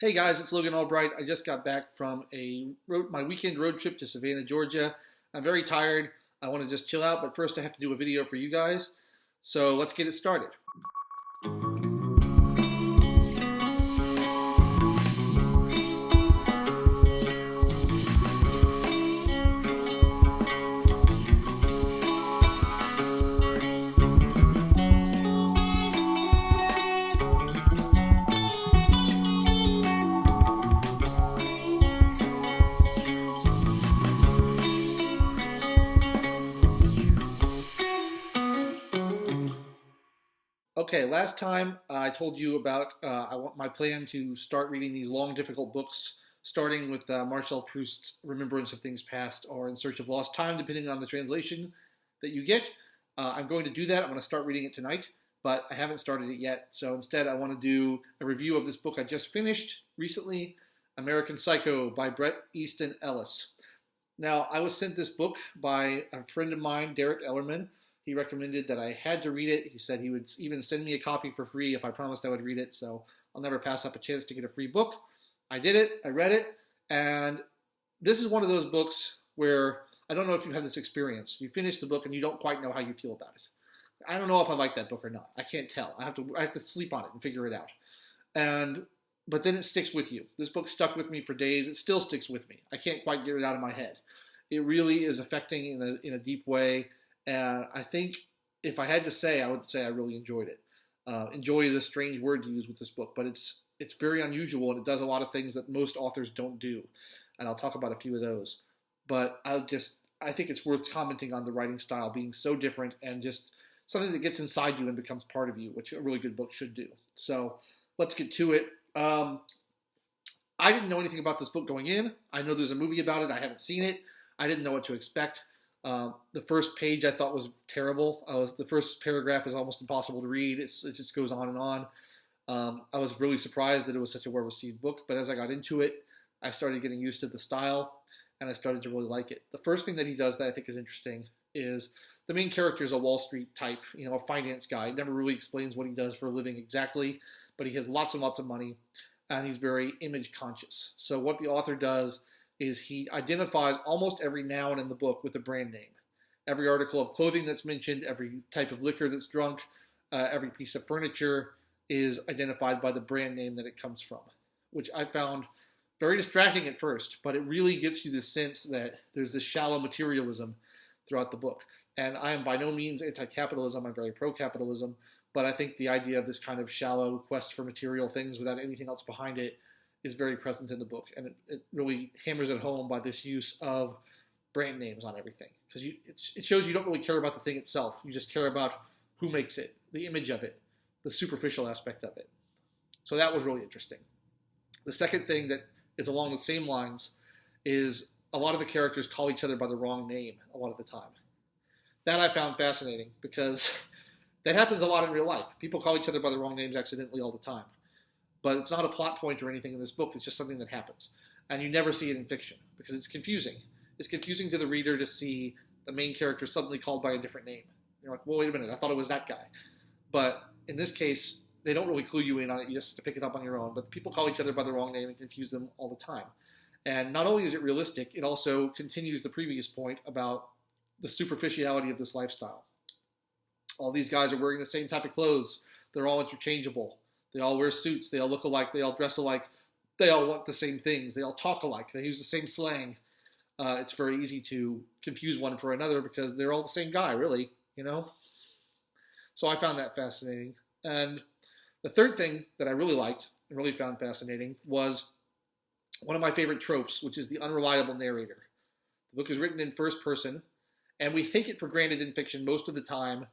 Hey guys, it's Logan Albright. I just got back from my weekend road trip to Savannah, Georgia. I'm very tired. I want to just chill out, but first I have to do a video for you guys. So let's get it started. Okay, last time I told you about I want my plan to start reading these long, difficult books, starting with Marcel Proust's Remembrance of Things Past or In Search of Lost Time, depending on the translation that you get. I'm going to do that. I'm going to start reading it tonight, but I haven't started it yet. So instead, I want to do a review of this book I just finished recently, American Psycho by Bret Easton Ellis. Now, I was sent this book by a friend of mine, Derek Ellerman. He recommended that I had to read it. He said he would even send me a copy for free if I promised I would read it, so I'll never pass up a chance to get a free book. I did it. I read it, and this is one of those books where I don't know if you've had this experience. You finish the book and you don't quite know how you feel about it. I don't know if I like that book or not. I can't tell. I have to sleep on it and figure it out. But then it sticks with you. This book stuck with me for days. It still sticks with me. I can't quite get it out of my head. It really is affecting in a deep way. And I think if I had to say, I would say I really enjoyed it. Enjoy is a strange word to use with this book, but it's very unusual, and it does a lot of things that most authors don't do. And I'll talk about a few of those. But I think it's worth commenting on the writing style being so different and just something that gets inside you and becomes part of you, which a really good book should do. So let's get to it. I didn't know anything about this book going in. I know there's a movie about it. I haven't seen it. I didn't know what to expect. The first page I thought was terrible. The first paragraph is almost impossible to read. It just goes on and on. I was really surprised that it was such a well-received book, but as I got into it, I started getting used to the style, and I started to really like it. The first thing that he does that I think is interesting is the main character is a Wall Street type, a finance guy. He never really explains what he does for a living exactly, but he has lots and lots of money, and he's very image conscious. So what the author does is he identifies almost every noun in the book with a brand name. Every article of clothing that's mentioned, every type of liquor that's drunk, every piece of furniture is identified by the brand name that it comes from, which I found very distracting at first, but it really gets you the sense that there's this shallow materialism throughout the book. And I am by no means anti-capitalism. I'm very pro-capitalism, but I think the idea of this kind of shallow quest for material things without anything else behind it is very present in the book, and it really hammers it home by this use of brand names on everything, because it shows you don't really care about the thing itself. You just care about who makes it, the image of it, the superficial aspect of it. So that was really interesting. The second thing that is along the same lines is a lot of the characters call each other by the wrong name a lot of the time. That I found fascinating, because that happens a lot in real life. People call each other by the wrong names accidentally all the time. But it's not a plot point or anything in this book. It's just something that happens. And you never see it in fiction because it's confusing. It's confusing to the reader to see the main character suddenly called by a different name. You're like, well, wait a minute. I thought it was that guy. But in this case, they don't really clue you in on it. You just have to pick it up on your own. But people call each other by the wrong name and confuse them all the time. And not only is it realistic, it also continues the previous point about the superficiality of this lifestyle. All these guys are wearing the same type of clothes. They're all interchangeable. They all wear suits. They all look alike. They all dress alike. They all want the same things. They all talk alike. They use the same slang. It's very easy to confuse one for another because they're all the same guy, really, So I found that fascinating. And the third thing that I really liked and really found fascinating was one of my favorite tropes, which is the unreliable narrator. The book is written in first person, and we take it for granted in fiction most of the time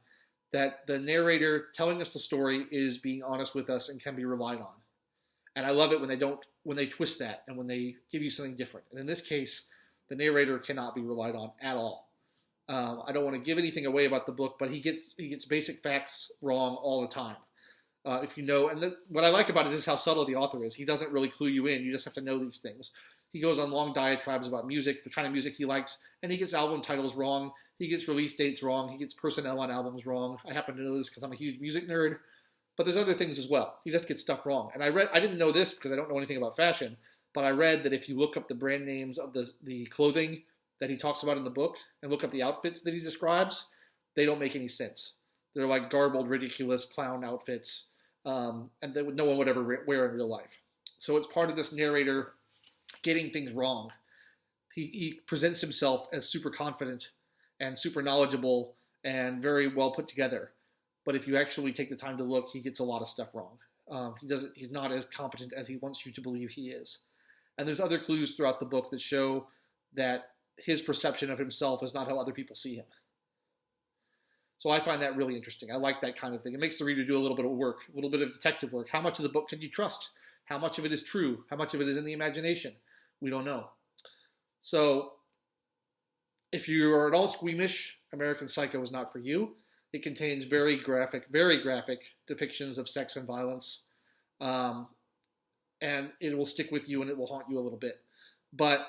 that the narrator telling us the story is being honest with us and can be relied on. And I love it when they twist that and when they give you something different. And in this case, the narrator cannot be relied on at all. I don't want to give anything away about the book, but he gets basic facts wrong all the time. What I like about it is how subtle the author is. He doesn't really clue you in. You just have to know these things. He goes on long diatribes about music, the kind of music he likes, and he gets album titles wrong. He gets release dates wrong. He gets personnel on albums wrong. I happen to know this because I'm a huge music nerd. But there's other things as well. He just gets stuff wrong. And I didn't know this because I don't know anything about fashion, but I read that if you look up the brand names of the clothing that he talks about in the book and look up the outfits that he describes, they don't make any sense. They're like garbled, ridiculous clown outfits, and that no one would ever wear in real life. So it's part of this narrator getting things wrong. He presents himself as super confident and super knowledgeable and very well put together. But if you actually take the time to look, he gets a lot of stuff wrong. He's not as competent as he wants you to believe he is. And there's other clues throughout the book that show that his perception of himself is not how other people see him. So I find that really interesting. I like that kind of thing. It makes the reader do a little bit of work, a little bit of detective work. How much of the book can you trust? How much of it is true? How much of it is in the imagination? We don't know. So if you are at all squeamish, American Psycho is not for you. It contains very graphic depictions of sex and violence. And it will stick with you and it will haunt you a little bit. But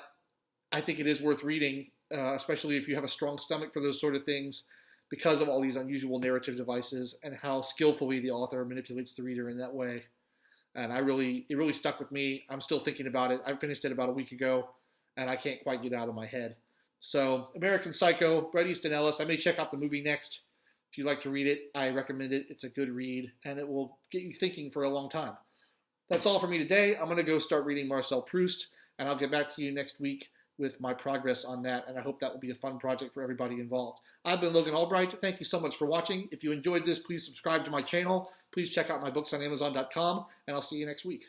I think it is worth reading, especially if you have a strong stomach for those sort of things, because of all these unusual narrative devices and how skillfully the author manipulates the reader in that way. And it really stuck with me. I'm still thinking about it. I finished it about a week ago, and I can't quite get it out of my head. So, American Psycho, Bret Easton Ellis. I may check out the movie next. If you'd like to read it, I recommend it. It's a good read, and it will get you thinking for a long time. That's all for me today. I'm going to go start reading Marcel Proust, and I'll get back to you next week with my progress on that, and I hope that will be a fun project for everybody involved. I've been Logan Albright. Thank you so much for watching. If you enjoyed this, please subscribe to my channel. Please check out my books on Amazon.com, and I'll see you next week.